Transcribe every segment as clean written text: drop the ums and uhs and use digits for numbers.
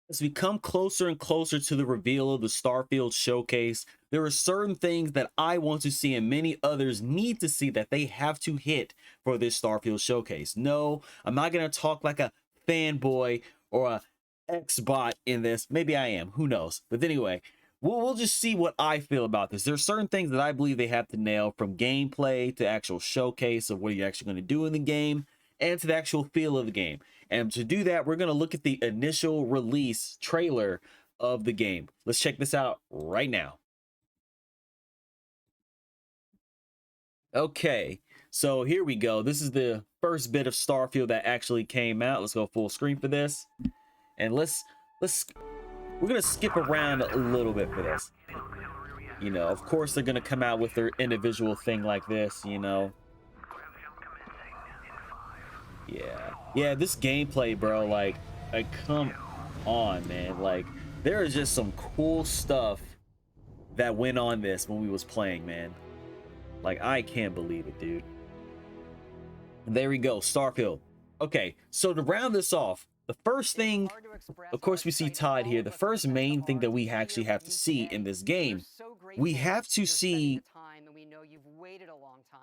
As we come closer and closer to the reveal of the Starfield showcase, there are certain things that I want to see and many others need to see that they have to hit for this Starfield showcase. No, I'm not going to talk like a fanboy or a X-bot in this. Maybe I am, who knows? But anyway, we'll just see what I feel about this. There's certain things that I believe they have to nail, from gameplay to actual showcase of what you're actually going to do in the game, and to the actual feel of the game. And to do that, we're going to look at the initial release trailer of the game. Let's check this out right now. Okay, so here we go. This is the first bit of Starfield that actually came out. Let's go full screen for this. And we're going to skip around a little bit for this. You know, of course they're going to come out with their individual thing like this, you know. Yeah, this gameplay, bro, like come on, man. Like, there is just some cool stuff that went on this when we was playing, man. Like, I can't believe it, dude. There we go, Starfield. Okay, so to round this off, the first thing, of course, we see Todd here. The first main thing that we actually have to see in this game, we have to see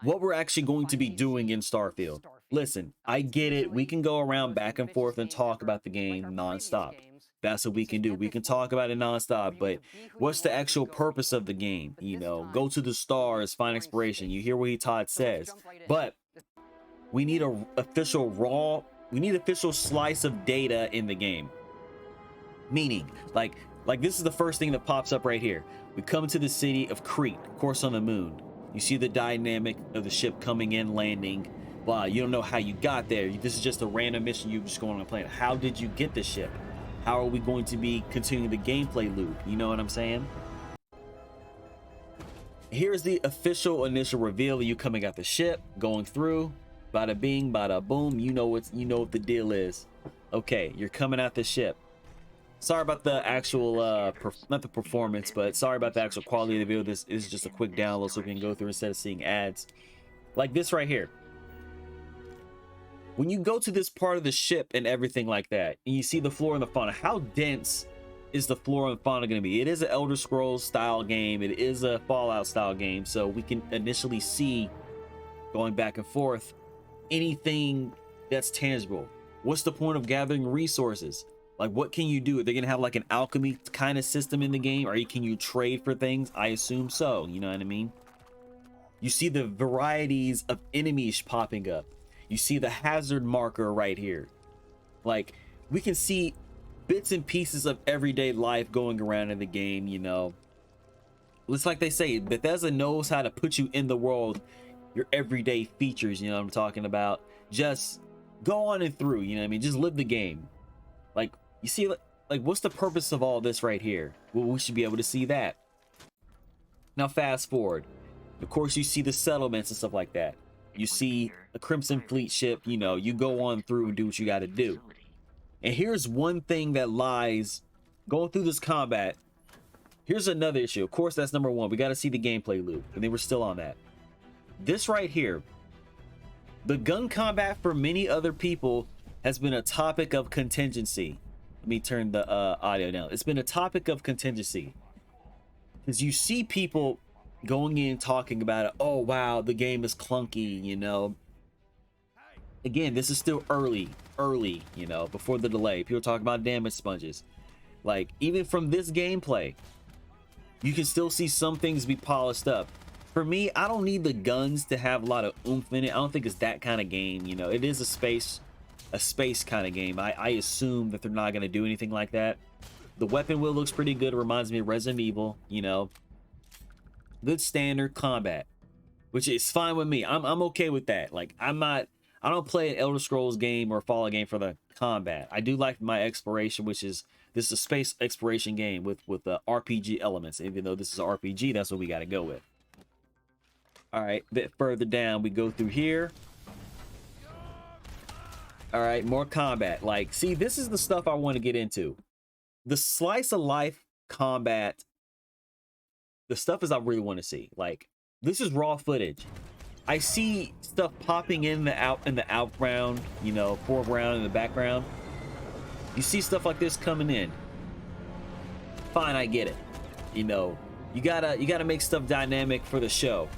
what we're actually going to be doing in Starfield. Listen, I get it. We can go around back and forth and talk about the game nonstop. That's what we can do. We can talk about it nonstop, but what's the actual purpose of the game? You know, go to the stars, find exploration. You hear what Todd says, but we need a official slice of data in the game. Meaning, like this is the first thing that pops up right here. We come to the city of Crete, of course, on the moon. You see the dynamic of the ship coming in, landing. Wow, you don't know how you got there. This is just a random mission. You just going on a planet. How did you get the ship? How are we going to be continuing the gameplay loop? You know what I'm saying? Here's the official initial reveal of you coming out the ship, going through. Bada bing, bada boom. You know what the deal is. Okay, you're coming out the ship. Sorry about the actual not the performance, but sorry about the actual quality of the video. This is just a quick download so we can go through instead of seeing ads like this right here. When you go to this part of the ship and everything like that, and you see the flora and the fauna, how dense is the flora and fauna going to be? It is an Elder Scrolls style game. It is a Fallout style game, so we can initially see, going back and forth, anything that's tangible. What's the point of gathering resources? Like, what can you do? Are they gonna have like an alchemy kind of system in the game, or can you trade for things? I assume so. You know what I mean? You see the varieties of enemies popping up. You see the hazard marker right here. Like, we can see bits and pieces of everyday life going around in the game. You know, it's like they say, Bethesda knows how to put you in the world, your everyday features. You know what I'm talking about? Just go on and through. You know what I mean? Just live the game. Like, you see, like, what's the purpose of all this right here? Well, we should be able to see that. Now, fast forward. Of course, you see the settlements and stuff like that. You see a Crimson Fleet ship. You know, you go on through and do what you got to do. And here's one thing that lies going through this combat. Here's another issue. Of course, that's number one. We got to see the gameplay loop, and then we're still on that. This right here, the gun combat for many other people has been a topic of contingency. Let me turn the audio down. It's been a topic of contingency, because you see people going in talking about it. Oh wow, the game is clunky, you know. Again, this is still early, you know, before the delay. People talk about damage sponges. Like, even from this gameplay, you can still see some things be polished up. For me, I don't need the guns to have a lot of oomph in it. I don't think it's that kind of game, you know. It is a space kind of game. I assume that they're not going to do anything like that. The weapon wheel looks pretty good. It reminds me of Resident Evil, you know. Good standard combat, which is fine with me. I'm okay with that. Like, I don't play an Elder Scrolls game or a Fallout game for the combat. I do like my exploration, which is, this is a space exploration game with RPG elements. Even though this is an RPG, that's what we got to go with. All right, a bit further down, we go through here. All right, more combat. Like, see, this is the stuff I want to get into. The slice of life combat, the stuff is I really want to see. Like, this is raw footage. I see stuff popping in the outground, you know, foreground, in the background. You see stuff like this coming in. fine, I get it. You know, you gotta make stuff dynamic for the show.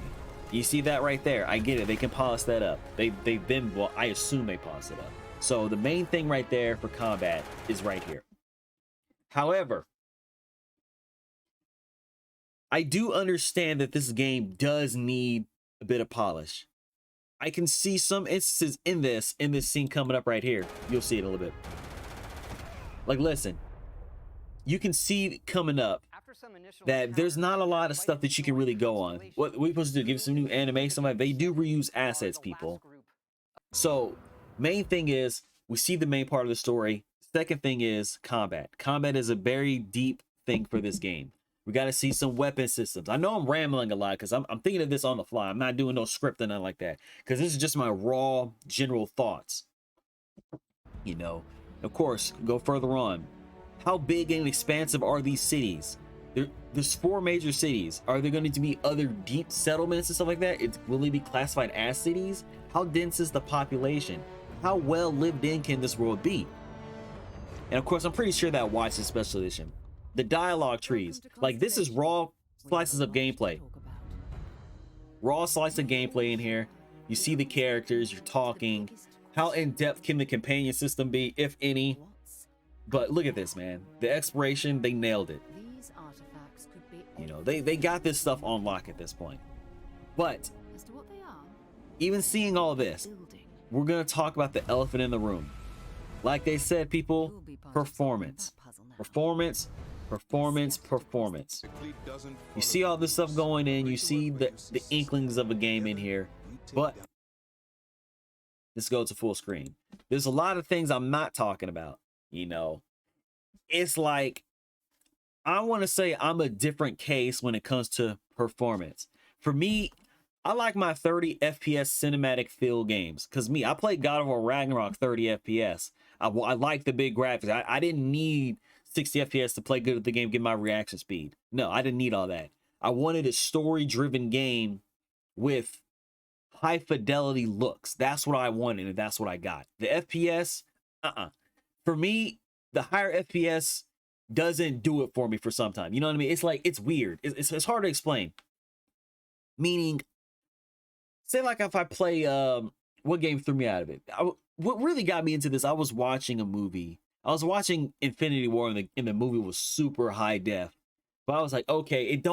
You see that right there? I get it. They can polish that up. They've been, well, I assume they polished it up. So the main thing right there for combat is right here. However, I do understand that this game does need a bit of polish. I can see some instances in this scene coming up right here. You'll see it a little bit. Like, listen, you can see coming up that there's not a lot of stuff that you can really go on. What we're supposed to do, give some new anime, something like they do reuse assets, people. So main thing is we see the main part of the story. Second thing is combat. Combat is a very deep thing for this game. We got to see some weapon systems. I know I'm rambling a lot because I'm thinking of this on the fly. I'm not doing no script or nothing like that because this is just my raw general thoughts. You know, of course, go further on. How big and expansive are these cities? There's 4 major cities. Are there going to be other deep settlements and stuff like that? Will they be classified as cities? How dense is the population? How well lived in can this world be? And of course, I'm pretty sure that watch is special edition. The dialogue trees, like this is raw slices of gameplay. Raw slice of gameplay in here. You see the characters, you're talking. How in-depth can the companion system be, if any? But look at this, man. The exploration, they nailed it. You know, they got this stuff on lock at this point. But even seeing all this, we're going to talk about the elephant in the room. Like they said, people, performance. Performance. You see all this stuff going in, you see the inklings of a game in here, but let's go to full screen. There's a lot of things I'm not talking about. You know, it's like, I want to say I'm a different case when it comes to performance. For me, I like my 30 FPS cinematic feel games. Because I played God of War Ragnarok 30 FPS. I like the big graphics. I didn't need 60 FPS to play good at the game, get my reaction speed. No, I didn't need all that. I wanted a story-driven game with high fidelity looks. That's what I wanted, and that's what I got. The FPS, for me, the higher FPS doesn't do it for me for some time. You know what I mean? It's like, it's weird. It's hard to explain. Meaning, say like if I play, what game threw me out of it? What really got me into this, I was watching a movie. I was watching Infinity War, and the movie was super high def. But I was like, okay, it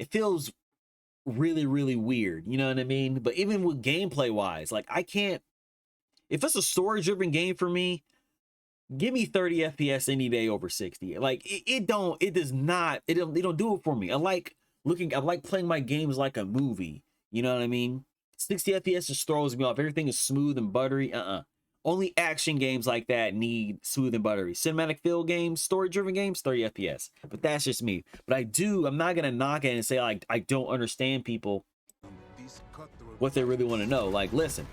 feels really, really weird. You know what I mean? But even with gameplay wise, like I can't, if it's a story driven game for me, give me 30 FPS any day over 60. Like it don't do it for me. I like playing my games like a movie. You know what I mean? 60 FPS just throws me off. Everything is smooth and buttery. Only action games like that need smooth and buttery. Cinematic feel games, story-driven games, 30 FPS. But that's just me. But I'm not gonna knock it and say like I don't understand people what they really want to know. Like, listen,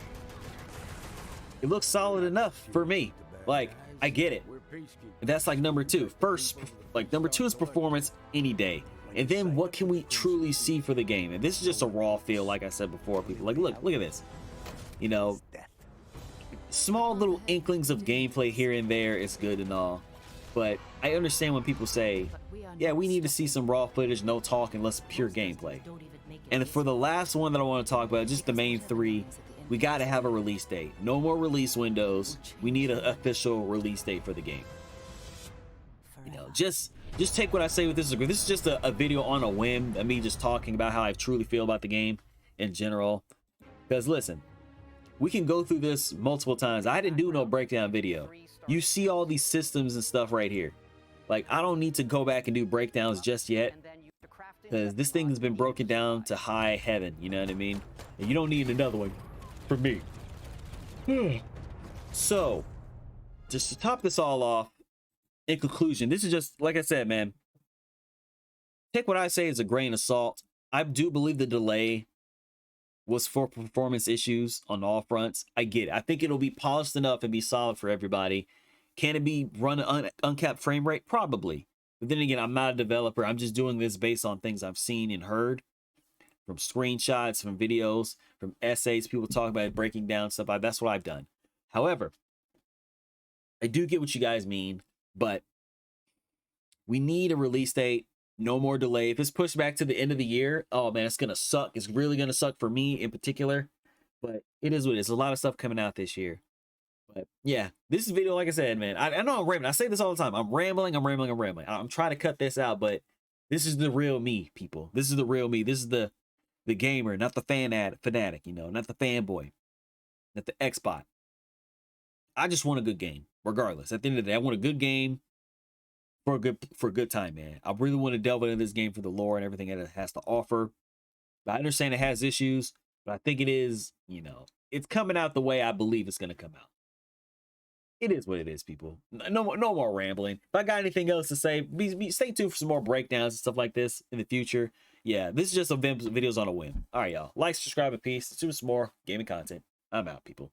it looks solid enough for me. Like, I get it. And that's like number 2. First, like number 2 is performance any day. And then what can we truly see for the game? And this is just a raw feel, like I said before, people. Like, look at this. You know, small little inklings of gameplay here and there is good and all. But I understand when people say, yeah, we need to see some raw footage, no talking, less pure gameplay. And for the last one that I want to talk about, just the main 3, we got to have a release date. No more release windows. We need an official release date for the game. You know, just take what I say with this. This is just a video on a whim of me just talking about how I truly feel about the game in general. Because listen, we can go through this multiple times. I didn't do no breakdown video. You see all these systems and stuff right here. Like, I don't need to go back and do breakdowns just yet, because this thing has been broken down to high heaven. You know what I mean? And you don't need another one from me. So, just to top this all off, in conclusion, this is just, like I said, man, take what I say as a grain of salt. I do believe the delay was for performance issues on all fronts. I get it. I think it'll be polished enough and be solid for everybody. Can it be run at uncapped frame rate? Probably. But then again, I'm not a developer. I'm just doing this based on things I've seen and heard from screenshots, from videos, from essays, people talking about it, breaking down stuff. That's what I've done. However, I do get what you guys mean, but We need a release date. No more delay. If it's pushed back to the end of the year, oh man, it's gonna suck. It's really gonna suck for me in particular. But it is what it is. A lot of stuff coming out this year. But yeah, this video, like I said, man, I know I'm rambling. I say this all the time. I'm rambling. I'm trying to cut this out, but this is the real me, people. This is the real me. This is the gamer, not the fanatic, you know, not the fanboy, not the Xbot. I just want a good game, regardless. At the end of the day, I want a good game for a good time, man. I really want to delve into this game for the lore and everything that it has to offer. But I understand it has issues, but I think it is, you know, it's coming out the way I believe it's going to come out. It is what it is, people. No more rambling. If I got anything else to say, stay tuned for some more breakdowns and stuff like this in the future. Yeah, this is just some videos on a whim. All right, y'all. Like, subscribe, and peace. Let's do some more gaming content. I'm out, people.